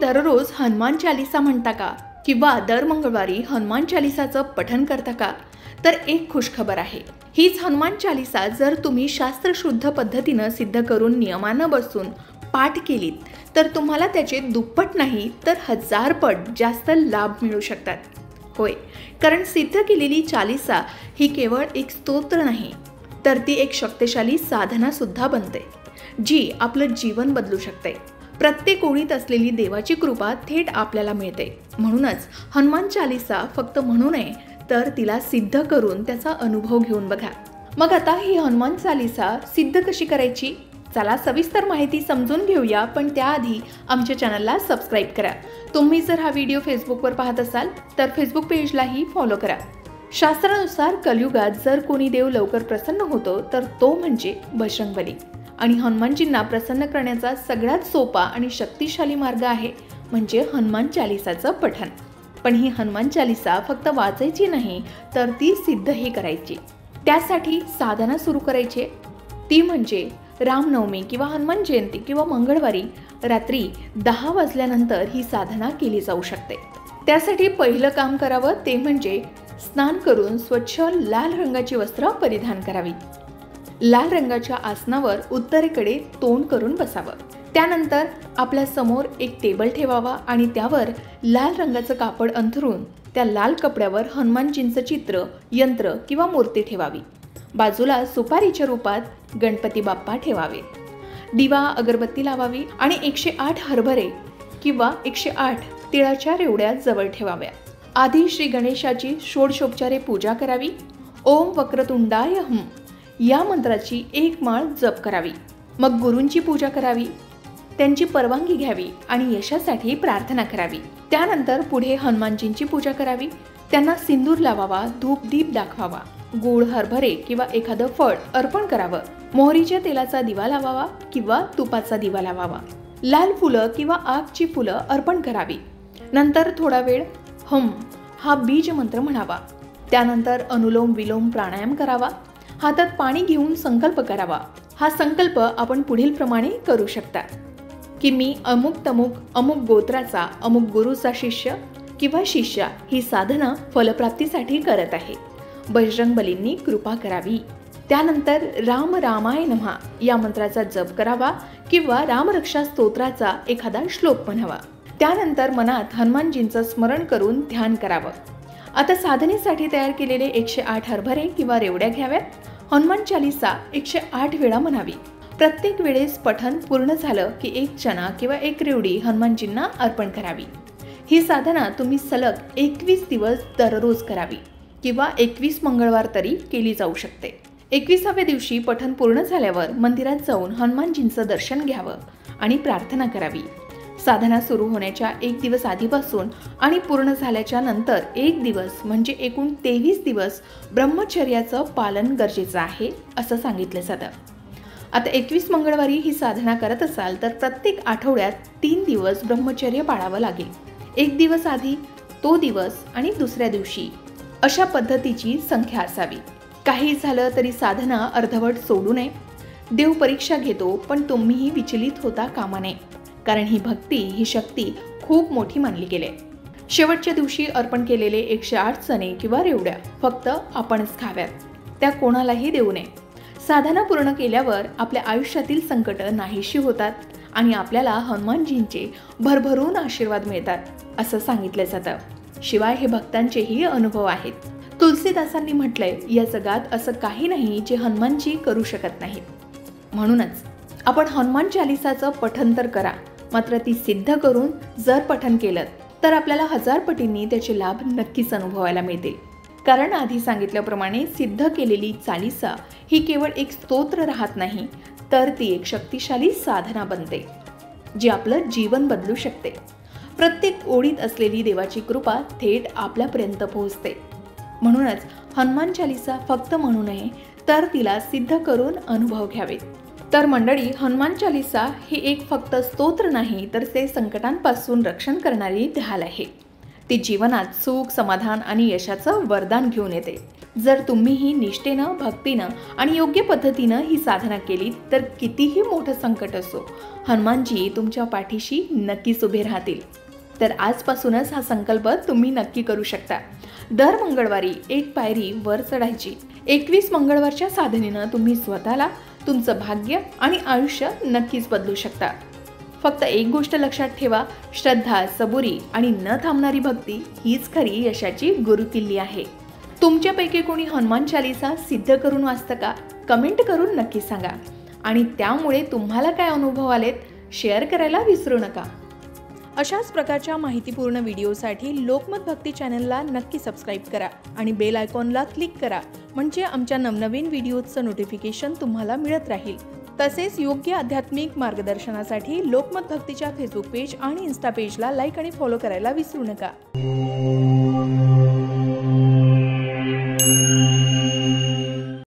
दररोज हनुमान चालीसा म्हणता का किंवा दर मंगळवारी हनुमान चालीसाचं पठण करता का? तर एक खुशखबर आहे. हीच हनुमान चालीसा जर तुम्ही शास्त्रशुद्ध पद्धतीनं सिद्ध करून नियमानं बसून पाठ केलीत तर तुम्हाला त्याचे दुप्पट नाही तर 1000 पट जास्त लाभ मिळू शकतात. होय, कारण सिद्ध केलेली चालीसा ही केवळ एक स्तोत्र नाही तर ती एक शक्तिशाली साधना सुद्धा बनते, जी आपलं जीवन बदलू शकते. प्रत्येक ओळीत असलेली देवाची कृपा थेट आपल्याला मिळते. म्हणूनच हनुमान चालीसा फक्त म्हणू नये तर तिला सिद्ध करून त्याचा अनुभव घेऊन बघा. मग आता ही हनुमान चालीसा सिद्ध कशी करायची? चला सविस्तर माहिती समजून घेऊया, पण त्याआधी आमच्या चॅनलला सबस्क्राईब करा. तुम्ही जर हा व्हिडिओ फेसबुकवर पाहत असाल तर फेसबुक पेजलाही फॉलो करा. शास्त्रानुसार कलियुगात जर कोणी देव लवकर प्रसन्न होतो तर तो म्हणजे बजरंगबली. आणि हनुमानजींना प्रसन्न करण्याचा सगळ्यात सोपा आणि शक्तिशाली मार्ग आहे म्हणजे हनुमान चालीसाचं पठण. पण ही हनुमान चालीसा फक्त वाचायची नाही तर ती सिद्धही करायची. त्यासाठी साधना सुरू करायची. ती म्हणजे रामनवमी किंवा हनुमान जयंती किंवा मंगळवारी रात्री 10 वाजल्यानंतर ही साधना केली जाऊ शकते. त्यासाठी पहिलं काम करावं ते म्हणजे स्नान करून स्वच्छ लाल रंगाची वस्त्र परिधान करावी. लाल रंगाच्या आसनावर उत्तरेकडे तोंड करून बसावं. त्यानंतर आपल्या समोर एक टेबल ठेवावा आणि त्यावर लाल रंगाचं कापड अंथरून त्या लाल कपड्यावर हनुमानजींचं चित्र, यंत्र किंवा मूर्ती ठेवावी. बाजूला सुपारीच्या रूपात गणपती बाप्पा ठेवावे. दिवा अगरबत्ती लावावी आणि 108 हरभरे किंवा 108 तिळाच्या रेवड्या जवळ ठेवाव्या. आधी श्री गणेशाची षोडशोपचारे पूजा करावी. ओम वक्रतुंडाय हम या मंत्राची 1 माळ जप करावी. मग गुरूंची पूजा करावी, त्यांची परवानगी घ्यावी आणि यशासाठी प्रार्थना करावी. त्यानंतर पुढे हनुमानजींची पूजा करावी. त्यांना सिंदूर लावावा, धूप दीप दाखवावा, गूळ, हरभरे किंवा एखादं फळ अर्पण करावं. मोहरीच्या तेलाचा दिवा लावावा किंवा तुपाचा दिवा लावावा. लाल फुलं किंवा आगची फुलं अर्पण करावी. नंतर थोडा वेळ हम हा बीज मंत्र म्हणावा. त्यानंतर अनुलोम विलोम प्राणायाम करावा. हातात पाणी घेऊन संकल्प करावा. हा संकल्प आपण पुढील प्रमाणे करू शकता की मी अमुक तमुक अमुक गोत्राचा अमुक गुरुचा शिष्य किंवा शिष्या ही साधना फलप्राप्तीसाठी करत आहे. बजरंगबलींनी कृपा करावी. त्यानंतर राम रामाय नमः या मंत्राचा जप करावा किंवा रामरक्षा स्तोत्राचा एखादा श्लोक म्हणावा. त्यानंतर मनात हनुमानजींचं स्मरण करून ध्यान करावं. आता साधनेसाठी तयार केलेले 108 हरभरे किंवा रेवड्या घ्याव्यात. हनुमान चालीसा 108 वेळा म्हणावी. प्रत्येक वेळेस पठण पूर्ण झालं की 1 चना किंवा 1 रेवडी हनुमानजींना अर्पण करावी. ही साधना तुम्ही सलग 21 दिवस दररोज करावी किंवा 21 मंगळवार तरी केली जाऊ शकते. 21व्या दिवशी पठण पूर्ण झाल्यावर मंदिरात जाऊन हनुमानजींचं दर्शन घ्यावं आणि प्रार्थना करावी. साधना सुरू होण्याच्या 1 दिवस आधीपासून आणि पूर्ण झाल्याच्या नंतर 1 दिवस म्हणजे एकूण 23 दिवस ब्रह्मचर्याचं पालन गरजेचं आहे असं सांगितलं जातं. आता 21 मंगळवारी ही साधना करत असाल तर प्रत्येक आठवड्यात 3 दिवस ब्रह्मचर्य पाळावं लागेल. 1 दिवस आधी, तो दिवस आणि दुसऱ्या दिवशी अशा पद्धतीची संख्या असावी. काही झालं तरी साधना अर्धवट सोडू नये. देव परीक्षा घेतो पण तुम्हीही विचलित होता कामा नये, कारण ही भक्ती, ही शक्ती खूप मोठी मानली गेली. शेवटच्या दिवशी अर्पण केलेले 108 चणे किंवा रेवड्या फक्त आपणच खाव्यात, त्या कोणालाही देऊ नये. साधना पूर्ण केल्यावर आपल्या आयुष्यातील संकट नाहीशी होतात आणि आपल्याला हनुमानजींचे भरभरून आशीर्वाद मिळतात असं सांगितलं जातं. शिवाय हे भक्तांचेही अनुभव आहेत. तुलसीदासांनी म्हटलंय, या जगात असं काही नाही जे हनुमानजी करू शकत नाहीत. म्हणूनच आपण हनुमान चालीसाचं पठण तर करा, मात्र ती सिद्ध करून जर पठण केलं तर आपल्याला 1000 पटींनी त्याचे लाभ नक्कीच अनुभवायला मिळतील. कारण आधी सांगितल्याप्रमाणे सिद्ध केलेली चालीसा ही केवळ एक स्तोत्र राहत नाही तर ती एक शक्तिशाली साधना बनते, जी आपलं जीवन बदलू शकते. प्रत्येक ओळीत असलेली देवाची कृपा थेट आपल्यापर्यंत पोहोचते. म्हणूनच हनुमान चालीसा फक्त म्हणू नये तर तिला सिद्ध करून अनुभव घ्यावेत. तर मंडळी, हनुमान चालीसा ही एक फक्त स्तोत्र नाही तर ते संकटांपासून रक्षण करणारी ढाल आहे. ती जीवनात सुख, समाधान आणि यशाचं वरदान घेऊन येते। जर तुम्हीही निष्ठेनं, भक्तीनं आणि योग्य पद्धतीनं ही साधना केली तर कितीही मोठं संकट असो, हनुमानजी तुमच्या पाठीशी नक्कीच उभे राहतील। तर आजपासूनच हा संकल्प तुम्ही नक्की करू शकता। दर मंगळवारी एक पायरी वर चढायची। 21 मंगळवारच्या साधनेनं तुम्ही स्वतःला, तुमचं भाग्य आणि आयुष्य नक्कीच बदलू शकता। फक्त एक गोष्ट लक्षात ठेवा, श्रद्धा, सबुरी आणि न थांबणारी भक्ती हीच खरी यशाची गुरुकिल्ली आहे। तुमच्यापैकी कोणी हनुमान चालीसा सिद्ध करून वाचतं का? कमेंट करून नक्की सांगा। आणि त्यामुळे तुम्हाला काय अनुभव आलेत शेअर करायला विसरू नका। अशाच प्रकारच्या माहितीपूर्ण व्हिडिओसाठी लोकमत भक्ती चॅनलला नक्की सबस्क्राईब करा आणि बेल आयकॉनला क्लिक करा, म्हणजे आमच्या नवनवीन व्हिडिओचं नोटिफिकेशन तुम्हाला मिळत राहील। तसेच योग्य आध्यात्मिक मार्गदर्शनासाठी लोकमत भक्तीच्या फेसबुक पेज आणि इन्स्टा पेजला लाईक आणि फॉलो करायला विसरू नका।